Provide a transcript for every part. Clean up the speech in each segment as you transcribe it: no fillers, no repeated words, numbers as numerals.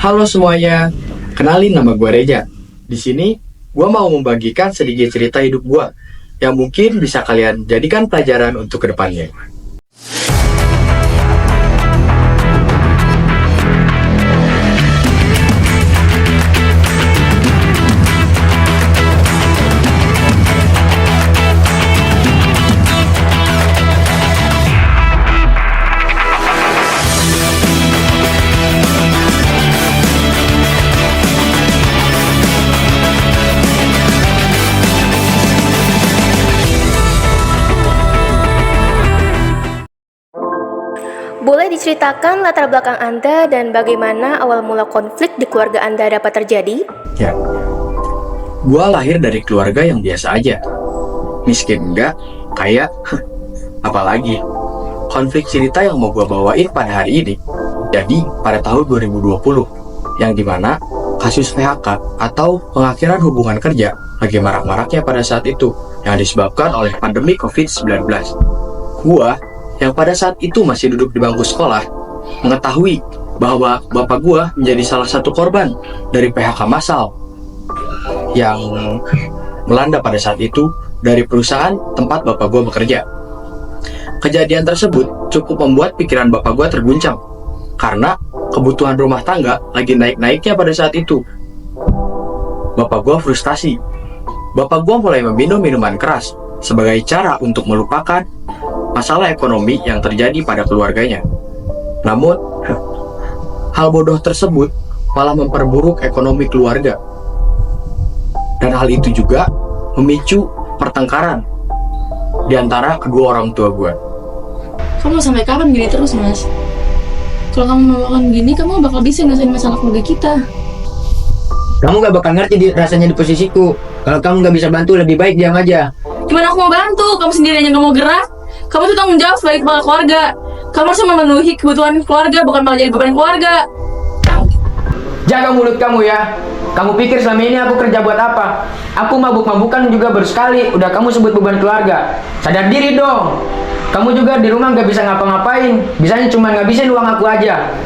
Halo semuanya, kenalin nama gue Reja. Di sini, gue mau membagikan sedikit cerita hidup gue yang mungkin bisa kalian jadikan pelajaran untuk kedepannya. Boleh diceritakan latar belakang Anda dan bagaimana awal mula konflik di keluarga Anda dapat terjadi? Ya, gue lahir dari keluarga yang biasa aja. Miskin enggak, kaya, apalagi. Konflik cerita yang mau gue bawain pada hari ini, jadi pada tahun 2020, yang dimana kasus PHK atau pengakhiran hubungan kerja lagi marak-maraknya pada saat itu, yang disebabkan oleh pandemi COVID-19. Gua yang pada saat itu masih duduk di bangku sekolah, mengetahui bahwa bapak gua menjadi salah satu korban dari PHK massal yang melanda pada saat itu dari perusahaan tempat bapak gua bekerja. Kejadian tersebut cukup membuat pikiran bapak gua terguncang, karena kebutuhan rumah tangga lagi naik-naiknya pada saat itu. Bapak gua frustasi. Bapak gua mulai meminum minuman keras sebagai cara untuk melupakan masalah ekonomi yang terjadi pada keluarganya. Namun, hal bodoh tersebut malah memperburuk ekonomi keluarga. Dan hal itu juga memicu pertengkaran di antara kedua orang tua gue. Kamu sampai kapan gini terus, Mas? Kalau kamu melakukan gini, kamu bakal bisa nyelesain masalah keluarga kita. Kamu gak bakal ngerti rasanya di posisiku. Kalau kamu gak bisa bantu, lebih baik diam aja. Gimana aku mau bantu? Kamu sendiri aja gak mau gerak. Kamu tuh tanggung jawab sebagai kepala keluarga. Kamu harus memenuhi kebutuhan keluarga, bukan malah jadi beban keluarga. Jaga mulut kamu ya. Kamu pikir selama ini aku kerja buat apa? Aku mabuk-mabukan juga baru sekali. Udah kamu sebut beban keluarga. Sadar diri dong. Kamu juga di rumah gak bisa ngapa-ngapain. Bisanya cuma ngabisin uang aku aja.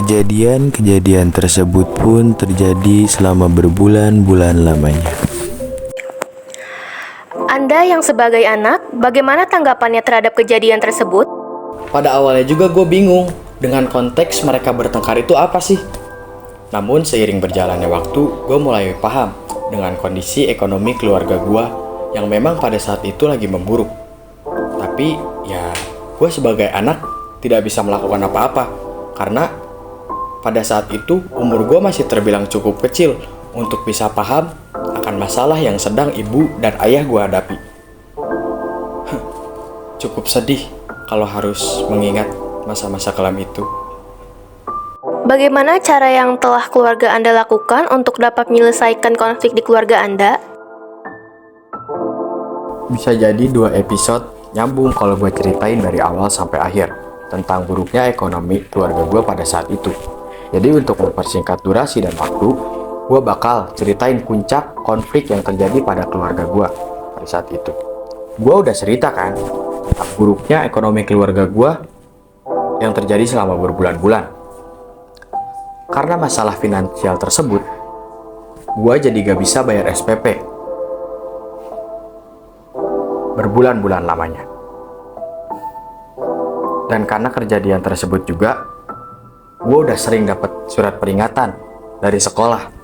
Kejadian-kejadian tersebut pun terjadi selama berbulan-bulan lamanya. Anda yang sebagai anak, bagaimana tanggapannya terhadap kejadian tersebut? Pada awalnya juga gue bingung dengan konteks mereka bertengkar itu apa sih. Namun seiring berjalannya waktu, gue mulai paham dengan kondisi ekonomi keluarga gue yang memang pada saat itu lagi memburuk. Tapi ya, gue sebagai anak tidak bisa melakukan apa-apa karena pada saat itu umur gue masih terbilang cukup kecil untuk bisa paham akan masalah yang sedang ibu dan ayah gue hadapi. Cukup sedih kalau harus mengingat masa-masa kelam itu. Bagaimana cara yang telah keluarga Anda lakukan untuk dapat menyelesaikan konflik di keluarga Anda? Bisa jadi 2 episode nyambung kalau gue ceritain dari awal sampai akhir tentang buruknya ekonomi keluarga gue pada saat itu. Jadi untuk mempersingkat durasi dan waktu, gue bakal ceritain puncak konflik yang terjadi pada keluarga gue pada saat itu. Gue udah cerita kan tentang buruknya ekonomi keluarga gue yang terjadi selama berbulan-bulan. Karena masalah finansial tersebut, gue jadi gak bisa bayar SPP berbulan-bulan lamanya. Dan karena kejadian tersebut juga, gue udah sering dapat surat peringatan dari sekolah.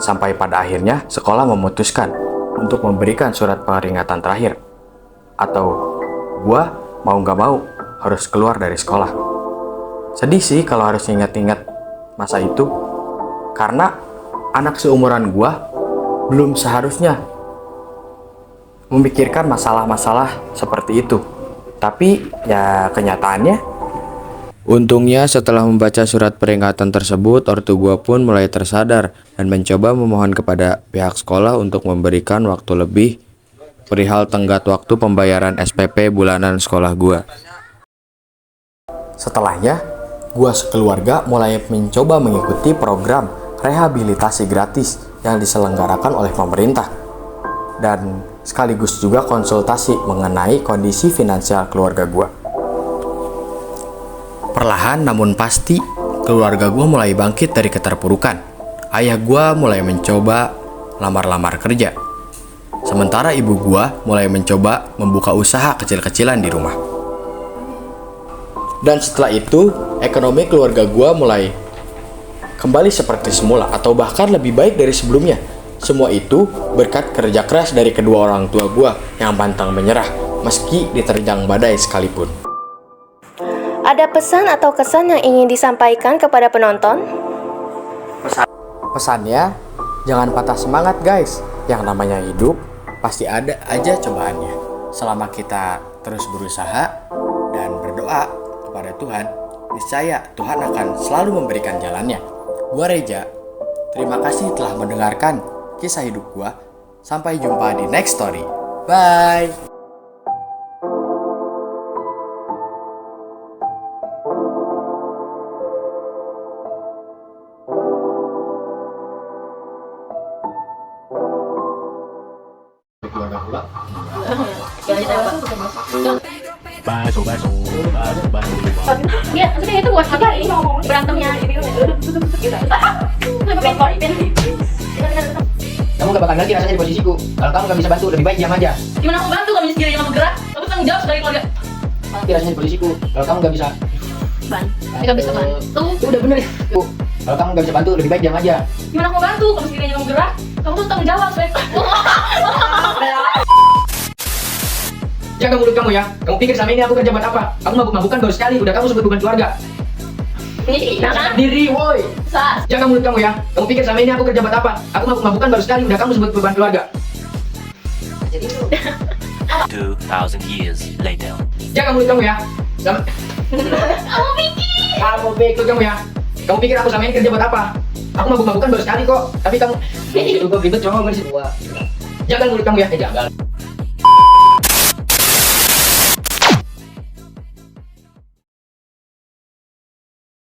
Sampai pada akhirnya sekolah memutuskan untuk memberikan surat peringatan terakhir. Atau gue mau gak mau harus keluar dari sekolah. Sedih sih kalau harus ingat-ingat masa itu. Karena anak seumuran gue belum seharusnya memikirkan masalah-masalah seperti itu. Tapi ya kenyataannya, Untungnya setelah membaca surat peringatan tersebut, ortu gua pun mulai tersadar dan mencoba memohon kepada pihak sekolah untuk memberikan waktu lebih perihal tenggat waktu pembayaran SPP bulanan sekolah gua. setelahnya gua sekeluarga mulai mencoba mengikuti program rehabilitasi gratis yang diselenggarakan oleh pemerintah dan sekaligus juga konsultasi mengenai kondisi finansial keluarga gua. Perlahan namun pasti, keluarga gue mulai bangkit dari keterpurukan. Ayah gue mulai mencoba lamar-lamar kerja. Sementara ibu gue mulai mencoba membuka usaha kecil-kecilan di rumah. Dan setelah itu, ekonomi keluarga gue mulai kembali seperti semula atau bahkan lebih baik dari sebelumnya. Semua itu berkat kerja keras dari kedua orang tua gue yang pantang menyerah meski diterjang badai sekalipun. Ada pesan atau kesan yang ingin disampaikan kepada penonton? Pesannya, jangan patah semangat guys. Yang namanya hidup pasti ada aja cobaannya. Selama kita terus berusaha dan berdoa kepada Tuhan, niscaya Tuhan akan selalu memberikan jalannya. Gua Reja, terima kasih telah mendengarkan kisah hidup gua. Sampai jumpa di next story. Bye. Iya, maksudnya itu buat apa ini berantemnya Kamu gak bakal ngerti rasanya di posisiku. Kalau kamu gak bisa bantu, lebih baik diam aja. gimana aku bantu kamu sendiri yang bergerak, kamu tanggung jawab sebagai keluarga. Ngerti rasanya di posisiku. Kalau kamu gak bisa Gak bisa bantu. Itu udah bener. Kalau kamu gak bisa bantu, lebih baik diam aja. Gimana aku bantu kamu sendiri yang bergerak, kamu tuh tanggung jawab sebagai Jaga mulut kamu ya. Kamu pikir selama ini aku kerja buat apa? Aku mabuk-mabukan baru sekali, udah kamu sebut beban keluarga. Nah, Diri, woi. Jaga mulut kamu ya. Kamu pikir selama ini aku kerja buat apa? Aku mabuk-mabukan baru sekali, udah kamu sebut beban keluarga. 2,000 years later. Jaga mulut kamu ya. Kamu pikir kamu ya. Kamu pikir aku selama ini kerja buat apa? Aku mabuk-mabukan baru sekali kok. Tapi kamu, itu gue ribet cowok bersih. Jaga mulut kamu ya. Jaga.